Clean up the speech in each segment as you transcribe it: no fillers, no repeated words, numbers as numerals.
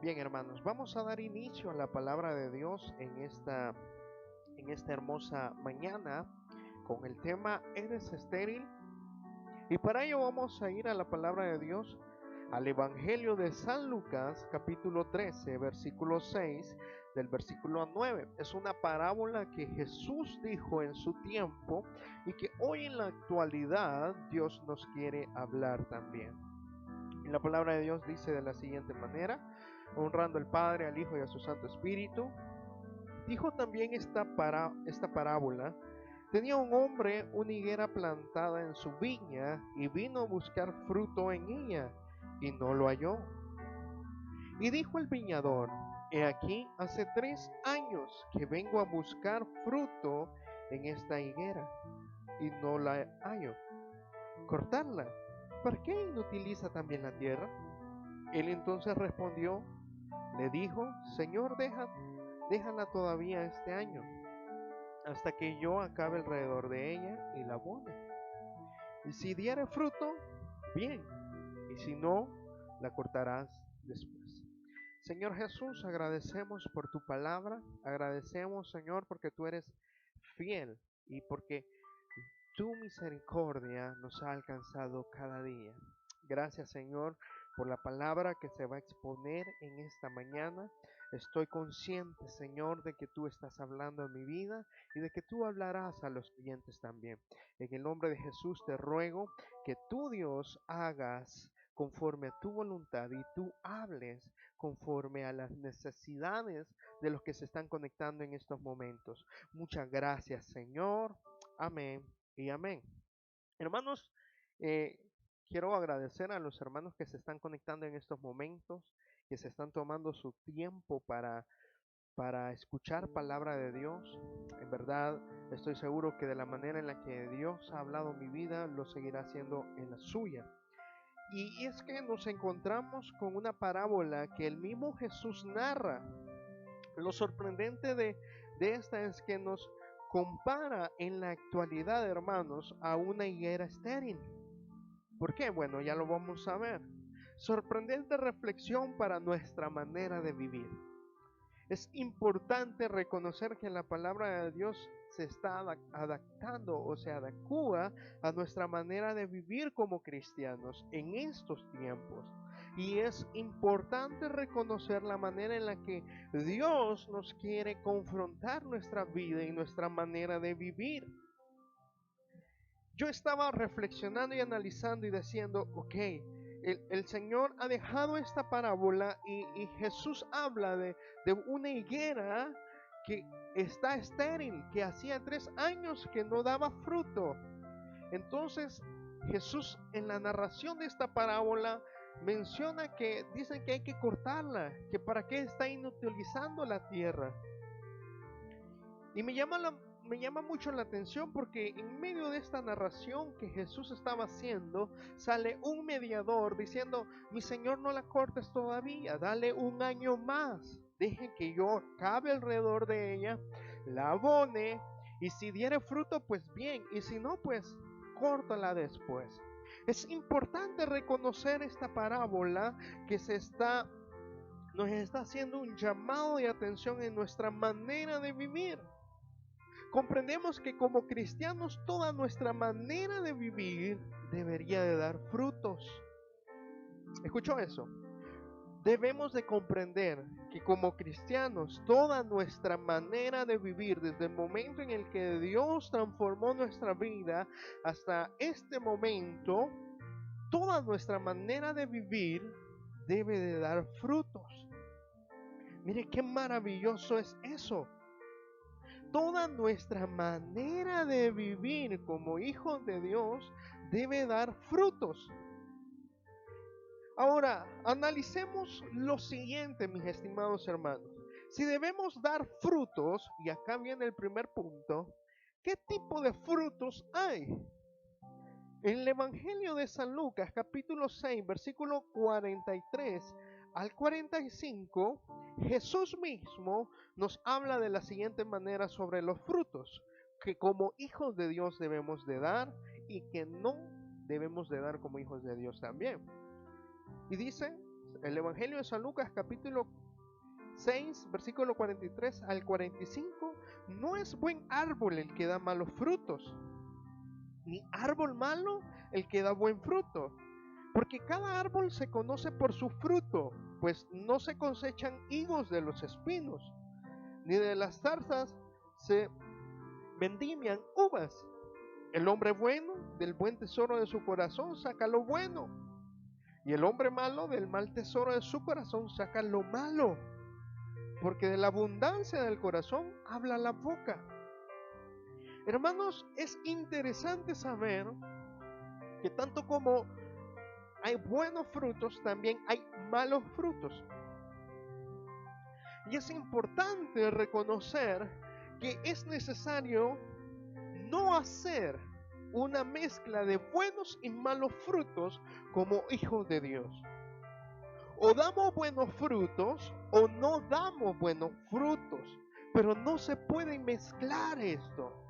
Bien, hermanos, vamos a dar inicio a la palabra de Dios en esta hermosa mañana con el tema ¿Eres estéril? Y para ello vamos a ir a la palabra de Dios, al Evangelio de San Lucas, capítulo 13, versículo 6, del versículo 9. Es una parábola que Jesús dijo en su tiempo y que hoy en la actualidad Dios nos quiere hablar también. Y la palabra de Dios dice de la siguiente manera: honrando al Padre, al Hijo y a su Santo Espíritu. Dijo también esta parábola: tenía un hombre una higuera plantada en su viña y vino a buscar fruto en ella y no lo halló. Y dijo el viñador: he aquí, hace 3 años que vengo a buscar fruto en esta higuera y no la hallo. Cortarla, ¿para qué inutiliza también la tierra? Él entonces respondió, le dijo: Señor, déjala todavía este año, hasta que yo acabe alrededor de ella y la abone. Y si diere fruto, bien, y si no, la cortarás después. Señor Jesús, agradecemos por tu palabra, agradecemos, Señor, porque tú eres fiel y porque tu misericordia nos ha alcanzado cada día. Gracias, Señor, por la palabra que se va a exponer en esta mañana. Estoy consciente, Señor, de que tú estás hablando en mi vida y de que tú hablarás a los clientes también. En el nombre de Jesús te ruego que tú, Dios, hagas conforme a tu voluntad y tú hables conforme a las necesidades de los que se están conectando en estos momentos. Muchas gracias, Señor. Amén y amén. Hermanos, eh, quiero agradecer a los hermanos que se están conectando en estos momentos, que se están tomando su tiempo para escuchar palabra de Dios. En verdad, estoy seguro que de la manera en la que Dios ha hablado mi vida, lo seguirá haciendo en la suya. Y es que nos encontramos con una parábola que el mismo Jesús narra. Lo sorprendente de esta es que nos compara en la actualidad, hermanos, a una higuera estéril. ¿Por qué? Bueno, ya lo vamos a ver. Sorprendente reflexión para nuestra manera de vivir. Es importante reconocer que la palabra de Dios se está adaptando o se adecua a nuestra manera de vivir como cristianos en estos tiempos. Y es importante reconocer la manera en la que Dios nos quiere confrontar nuestra vida y nuestra manera de vivir. Yo estaba reflexionando y analizando y diciendo, ok, el Señor ha dejado esta parábola y Jesús habla de una higuera que está estéril, que hacía 3 años que no daba fruto. Entonces Jesús en la narración de esta parábola menciona que dicen que hay que cortarla, que para qué está inutilizando la tierra. Y me llama mucho la atención porque en medio de esta narración que Jesús estaba haciendo, sale un mediador diciendo: mi Señor, no la cortes todavía, dale un año más, deje que yo acabe alrededor de ella, la abone, y si diere fruto, pues bien, y si no, pues córtala después. Es importante reconocer esta parábola que nos está haciendo un llamado de atención en nuestra manera de vivir. Comprendemos que como cristianos toda nuestra manera de vivir debería de dar frutos. ¿Escuchó eso? Debemos de comprender que como cristianos toda nuestra manera de vivir, desde el momento en el que Dios transformó nuestra vida hasta este momento, toda nuestra manera de vivir debe de dar frutos. Mire qué maravilloso es eso. Toda nuestra manera de vivir como hijos de Dios debe dar frutos. Ahora, analicemos lo siguiente, mis estimados hermanos. Si debemos dar frutos, y acá viene el primer punto, ¿qué tipo de frutos hay? En el Evangelio de San Lucas, capítulo 6, versículo 43 al 45, Jesús mismo nos habla de la siguiente manera sobre los frutos que como hijos de Dios debemos de dar y que no debemos de dar como hijos de Dios también. Y dice, el Evangelio de San Lucas, capítulo 6, versículo 43 al 45, no es buen árbol el que da malos frutos, ni árbol malo el que da buen fruto. Porque cada árbol se conoce por su fruto, pues no se cosechan higos de los espinos, ni de las zarzas se vendimian uvas. El hombre bueno del buen tesoro de su corazón saca lo bueno, y el hombre malo del mal tesoro de su corazón saca lo malo, porque de la abundancia del corazón habla la boca. Hermanos, es interesante saber que tanto como hay buenos frutos, también hay malos frutos. Y es importante reconocer que es necesario no hacer una mezcla de buenos y malos frutos como hijos de Dios. O damos buenos frutos o no damos buenos frutos, pero no se puede mezclar esto.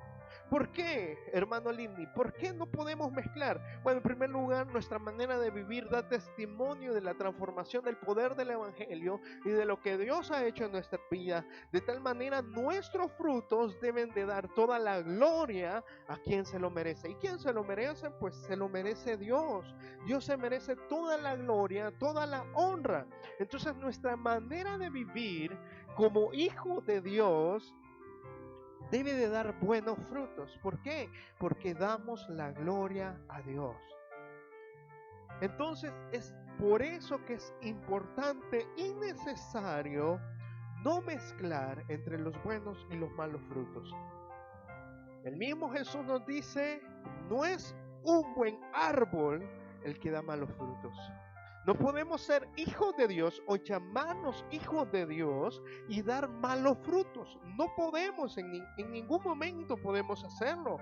¿Por qué, hermano Lindy? ¿Por qué no podemos mezclar? Bueno, en primer lugar, nuestra manera de vivir da testimonio de la transformación del poder del Evangelio y de lo que Dios ha hecho en nuestra vida. De tal manera, nuestros frutos deben de dar toda la gloria a quien se lo merece. ¿Y quién se lo merece? Pues se lo merece Dios. Dios se merece toda la gloria, toda la honra. Entonces, nuestra manera de vivir como hijo de Dios debe de dar buenos frutos. ¿Por qué? Porque damos la gloria a Dios. Entonces es por eso que es importante y necesario no mezclar entre los buenos y los malos frutos. El mismo Jesús nos dice, no es un buen árbol el que da malos frutos. No podemos ser hijos de Dios o llamarnos hijos de Dios y dar malos frutos. No podemos, en ningún momento podemos hacerlo.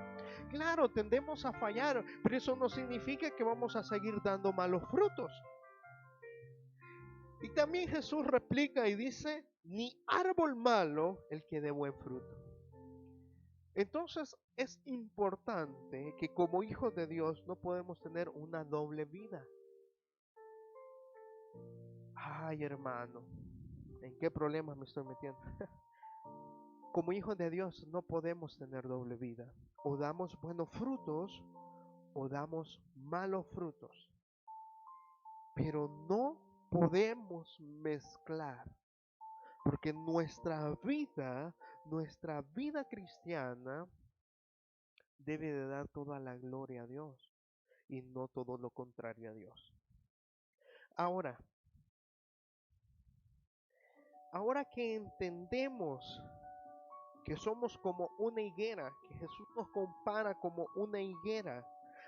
Claro, tendemos a fallar, pero eso no significa que vamos a seguir dando malos frutos. Y también Jesús replica y dice, ni árbol malo el que dé buen fruto. Entonces es importante que como hijos de Dios no podemos tener una doble vida. Ay, hermano, ¿en qué problemas me estoy metiendo? Como hijos de Dios no podemos tener doble vida. O damos buenos frutos o damos malos frutos. Pero no podemos mezclar. Porque nuestra vida cristiana debe de dar toda la gloria a Dios y no todo lo contrario a Dios. Ahora que entendemos que somos como una higuera, que Jesús nos compara como una higuera,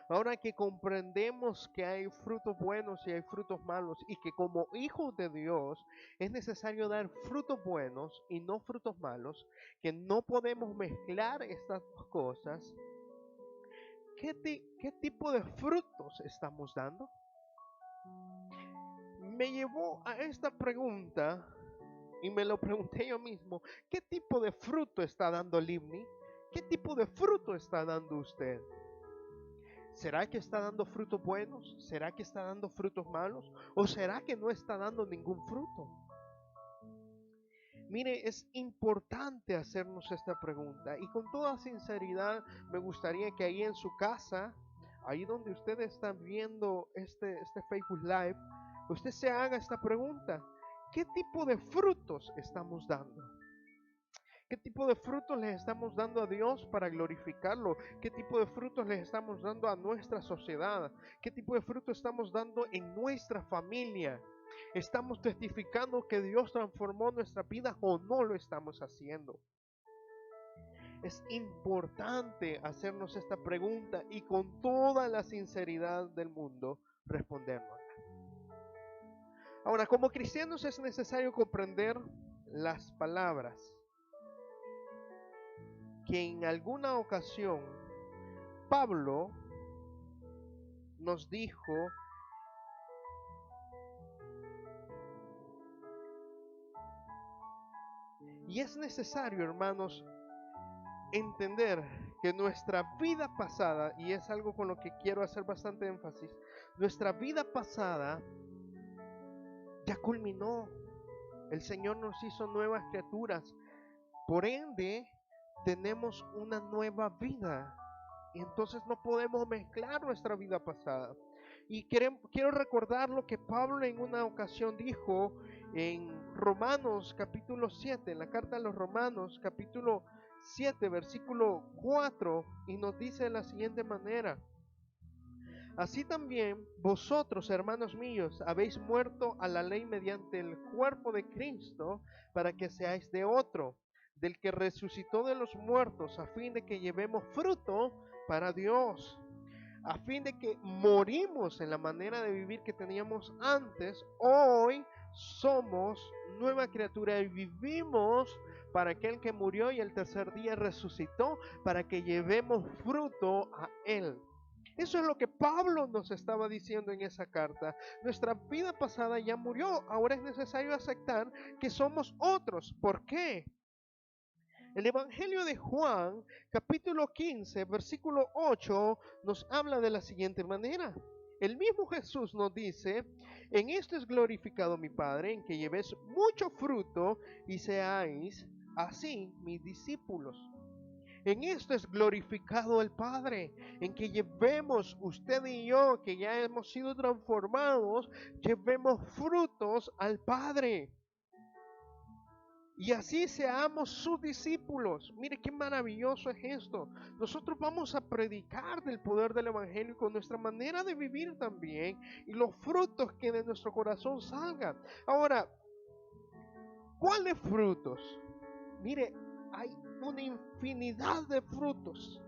ahora que comprendemos que hay frutos buenos y hay frutos malos y que como hijos de Dios es necesario dar frutos buenos y no frutos malos, que no podemos mezclar estas dos cosas, ¿qué tipo de frutos estamos dando? Me llevó a esta pregunta y me lo pregunté yo mismo, ¿qué tipo de fruto está dando Livni? ¿Qué tipo de fruto está dando usted? ¿Será que está dando frutos buenos? ¿Será que está dando frutos malos? ¿O será que no está dando ningún fruto? Mire, es importante hacernos esta pregunta y con toda sinceridad me gustaría que ahí en su casa, ahí donde ustedes están viendo este Facebook Live, usted se haga esta pregunta. ¿Qué tipo de frutos estamos dando? ¿Qué tipo de frutos les estamos dando a Dios para glorificarlo? ¿Qué tipo de frutos les estamos dando a nuestra sociedad? ¿Qué tipo de frutos estamos dando en nuestra familia? ¿Estamos testificando que Dios transformó nuestra vida o no lo estamos haciendo? Es importante hacernos esta pregunta y con toda la sinceridad del mundo respondernos. Ahora, como cristianos es necesario comprender las palabras que en alguna ocasión Pablo nos dijo y es necesario, hermanos, entender que nuestra vida pasada, y es algo con lo que quiero hacer bastante énfasis, nuestra vida pasada ya culminó. El Señor nos hizo nuevas criaturas. Por ende, tenemos una nueva vida. Y entonces no podemos mezclar nuestra vida pasada. Y quiero recordar lo que Pablo en una ocasión dijo en Romanos capítulo 7, en la carta a los Romanos capítulo 7, versículo 4, y nos dice de la siguiente manera: así también vosotros, hermanos míos, habéis muerto a la ley mediante el cuerpo de Cristo, para que seáis de otro, del que resucitó de los muertos, a fin de que llevemos fruto para Dios, a fin de que morimos en la manera de vivir que teníamos antes. Hoy somos nueva criatura y vivimos para aquel que murió y el tercer día resucitó, para que llevemos fruto a Él. Eso es lo que Pablo nos estaba diciendo en esa carta. Nuestra vida pasada ya murió. Ahora es necesario aceptar que somos otros. ¿Por qué? El Evangelio de Juan, capítulo 15, versículo 8, nos habla de la siguiente manera. El mismo Jesús nos dice: en esto es glorificado mi Padre, en que llevéis mucho fruto y seáis así mis discípulos. En esto es glorificado el Padre, en que llevemos, usted y yo, que ya hemos sido transformados, llevemos frutos al Padre. Y así seamos sus discípulos. Mire qué maravilloso es esto. Nosotros vamos a predicar del poder del Evangelio con nuestra manera de vivir también, y los frutos que de nuestro corazón salgan. Ahora, ¿cuáles frutos? Mire, hay una infinidad de frutos.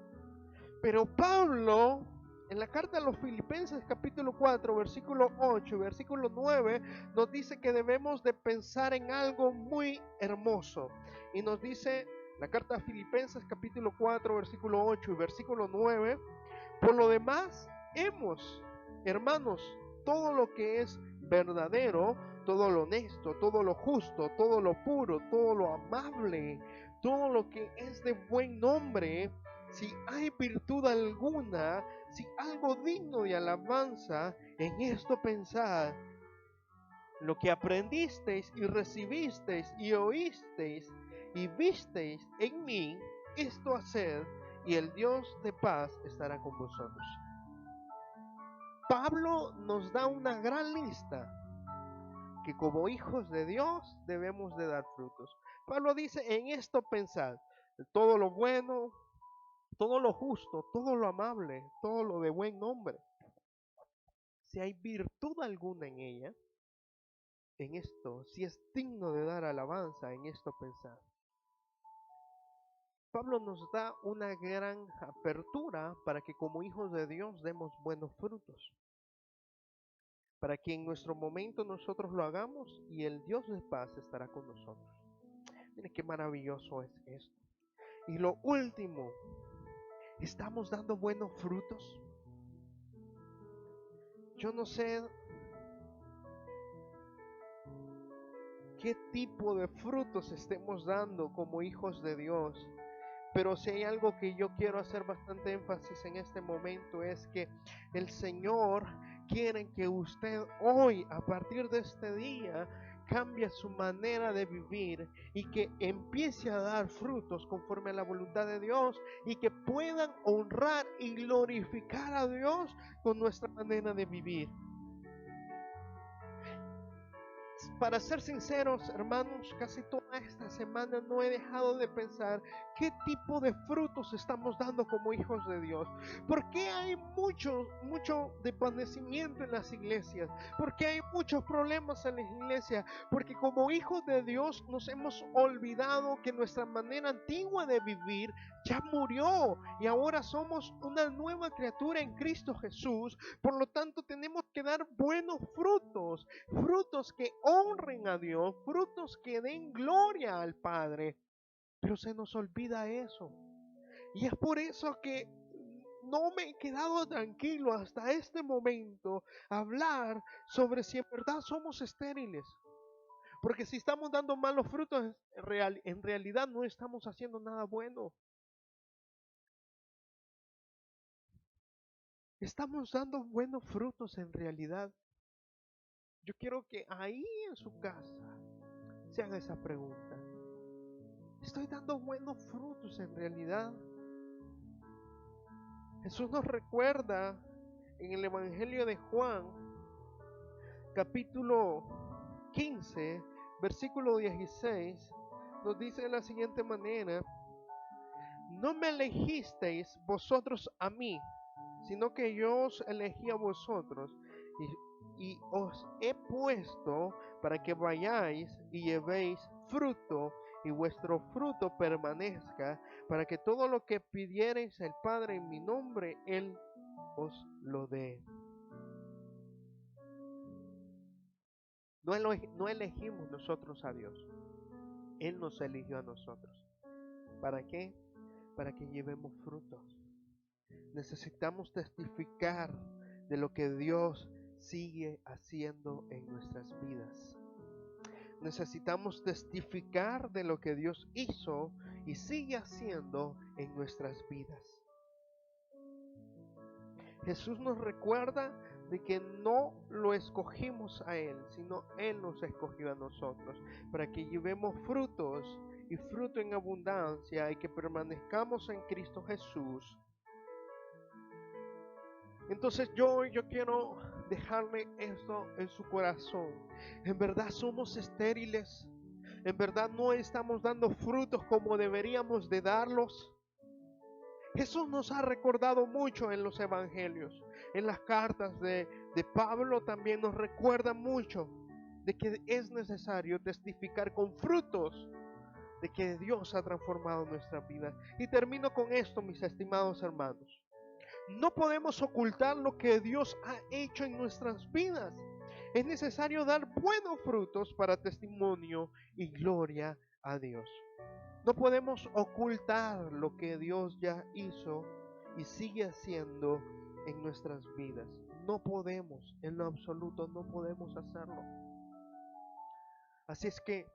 Pero Pablo, en la carta a los Filipenses capítulo 4, versículo 8, versículo 9, nos dice que debemos de pensar en algo muy hermoso. Y nos dice la carta a Filipenses capítulo 4, versículo 8 y versículo 9: por lo demás, hermanos, todo lo que es verdadero, todo lo honesto, todo lo justo, todo lo puro, todo lo amable, todo lo que es de buen nombre, si hay virtud alguna, si algo digno de alabanza, en esto pensad. Lo que aprendisteis y recibisteis y oísteis y visteis en mí, esto haced, y el Dios de paz estará con vosotros. Pablo nos da una gran lista que como hijos de Dios debemos de dar frutos. Pablo dice: en esto pensad, todo lo bueno, todo lo justo, todo lo amable, todo lo de buen nombre. Si hay virtud alguna en ella, en esto, si es digno de dar alabanza, en esto pensad. Pablo nos da una gran apertura para que como hijos de Dios demos buenos frutos, para que en nuestro momento nosotros lo hagamos y el Dios de paz estará con nosotros. Mire qué maravilloso es esto. Y lo último, ¿estamos dando buenos frutos? Yo no sé qué tipo de frutos estemos dando como hijos de Dios, pero si hay algo que yo quiero hacer bastante énfasis en este momento, es que el Señor quiere que usted hoy, a partir de este día, cambie su manera de vivir y que empiece a dar frutos conforme a la voluntad de Dios, y que puedan honrar y glorificar a Dios con nuestra manera de vivir. Para ser sinceros, hermanos, casi toda esta semana no he dejado de pensar qué tipo de frutos estamos dando como hijos de Dios. ¿Por qué hay mucho desvanecimiento en las iglesias? ¿Por qué hay muchos problemas en las iglesias? Porque como hijos de Dios nos hemos olvidado que nuestra manera antigua de vivir ya murió y ahora somos una nueva criatura en Cristo Jesús. Por lo tanto, tenemos que dar buenos frutos, frutos que honren a Dios, frutos que den gloria al Padre. Pero se nos olvida eso. Y es por eso que no me he quedado tranquilo hasta este momento a hablar sobre si en verdad somos estériles. Porque si estamos dando malos frutos, en realidad no estamos haciendo nada bueno. Estamos dando buenos frutos en realidad. Yo quiero que ahí en su casa se haga esa pregunta. ¿Estoy dando buenos frutos en realidad? Jesús nos recuerda en el Evangelio de Juan, capítulo 15, versículo 16, nos dice de la siguiente manera: no me elegisteis vosotros a mí, sino que yo os elegí a vosotros y os he puesto para que vayáis y llevéis fruto y vuestro fruto permanezca, para que todo lo que pidiereis el Padre en mi nombre, Él os lo dé. No elegimos nosotros a Dios, Él nos eligió a nosotros. ¿Para qué? Para que llevemos frutos. Necesitamos testificar de lo que Dios sigue haciendo en nuestras vidas. Necesitamos testificar de lo que Dios hizo y sigue haciendo en nuestras vidas. Jesús nos recuerda de que no lo escogimos a Él, sino Él nos escogió a nosotros, para que llevemos frutos y fruto en abundancia y que permanezcamos en Cristo Jesús. Entonces yo quiero dejarle esto en su corazón. En verdad somos estériles. En verdad no estamos dando frutos como deberíamos de darlos. Jesús nos ha recordado mucho en los evangelios. En las cartas de Pablo también nos recuerda mucho de que es necesario testificar con frutos de que Dios ha transformado nuestra vida. Y termino con esto, mis estimados hermanos. No podemos ocultar lo que Dios ha hecho en nuestras vidas. Es necesario dar buenos frutos para testimonio y gloria a Dios. No podemos ocultar lo que Dios ya hizo y sigue haciendo en nuestras vidas. No podemos, en lo absoluto, no podemos hacerlo. Así es que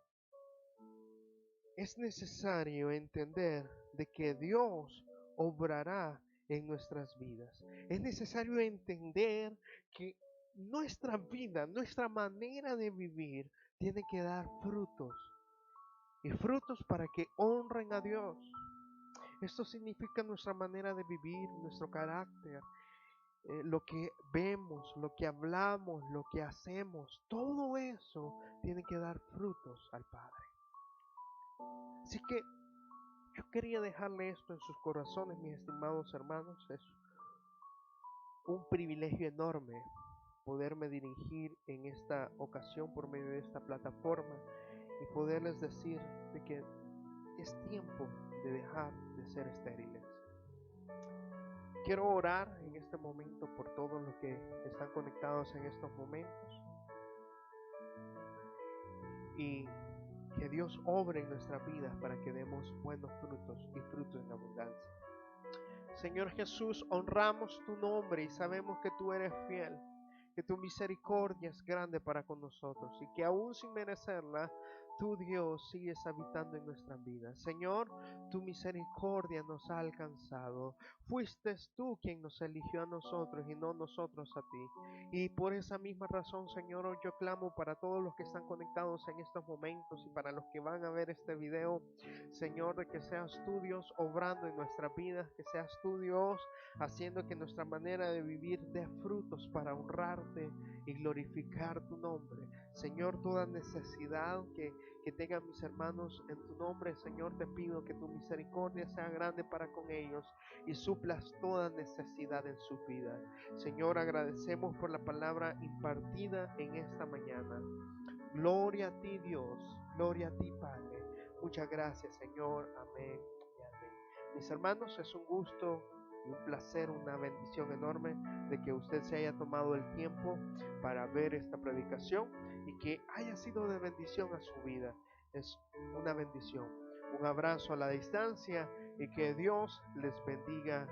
es necesario entender de que Dios obrará en nuestras vidas. Es necesario entender que nuestra vida, nuestra manera de vivir, tiene que dar frutos. Y frutos para que honren a Dios. Esto significa nuestra manera de vivir, nuestro carácter, lo que vemos, lo que hablamos, lo que hacemos. Todo eso tiene que dar frutos al Padre. Así que yo quería dejarle esto en sus corazones, mis estimados hermanos. Es un privilegio enorme poderme dirigir en esta ocasión por medio de esta plataforma y poderles decir de que es tiempo de dejar de ser estériles. Quiero orar en este momento por todos los que están conectados en estos momentos y que Dios obre en nuestras vidas para que demos buenos frutos y frutos en abundancia. Señor Jesús, honramos tu nombre y sabemos que tú eres fiel, que tu misericordia es grande para con nosotros y que aún sin merecerla, tú Dios sigues habitando en nuestras vidas. Señor, tu misericordia nos ha alcanzado. Fuiste tú quien nos eligió a nosotros y no nosotros a ti. Y por esa misma razón, Señor, hoy yo clamo para todos los que están conectados en estos momentos y para los que van a ver este video, Señor, de que seas tú Dios obrando en nuestras vidas, que seas tú Dios haciendo que nuestra manera de vivir dé frutos para honrarte y glorificar tu nombre. Señor, toda necesidad que tengan mis hermanos en tu nombre, Señor, te pido que tu misericordia sea grande para con ellos y suplas toda necesidad en su vida. Señor, agradecemos por la palabra impartida en esta mañana. Gloria a ti, Dios. Gloria a ti, Padre. Muchas gracias, Señor. Amén y amén. Mis hermanos, es un gusto y un placer, una bendición enorme de que usted se haya tomado el tiempo para ver esta predicación y que haya sido de bendición a su vida. Es una bendición. Un abrazo a la distancia y que Dios les bendiga.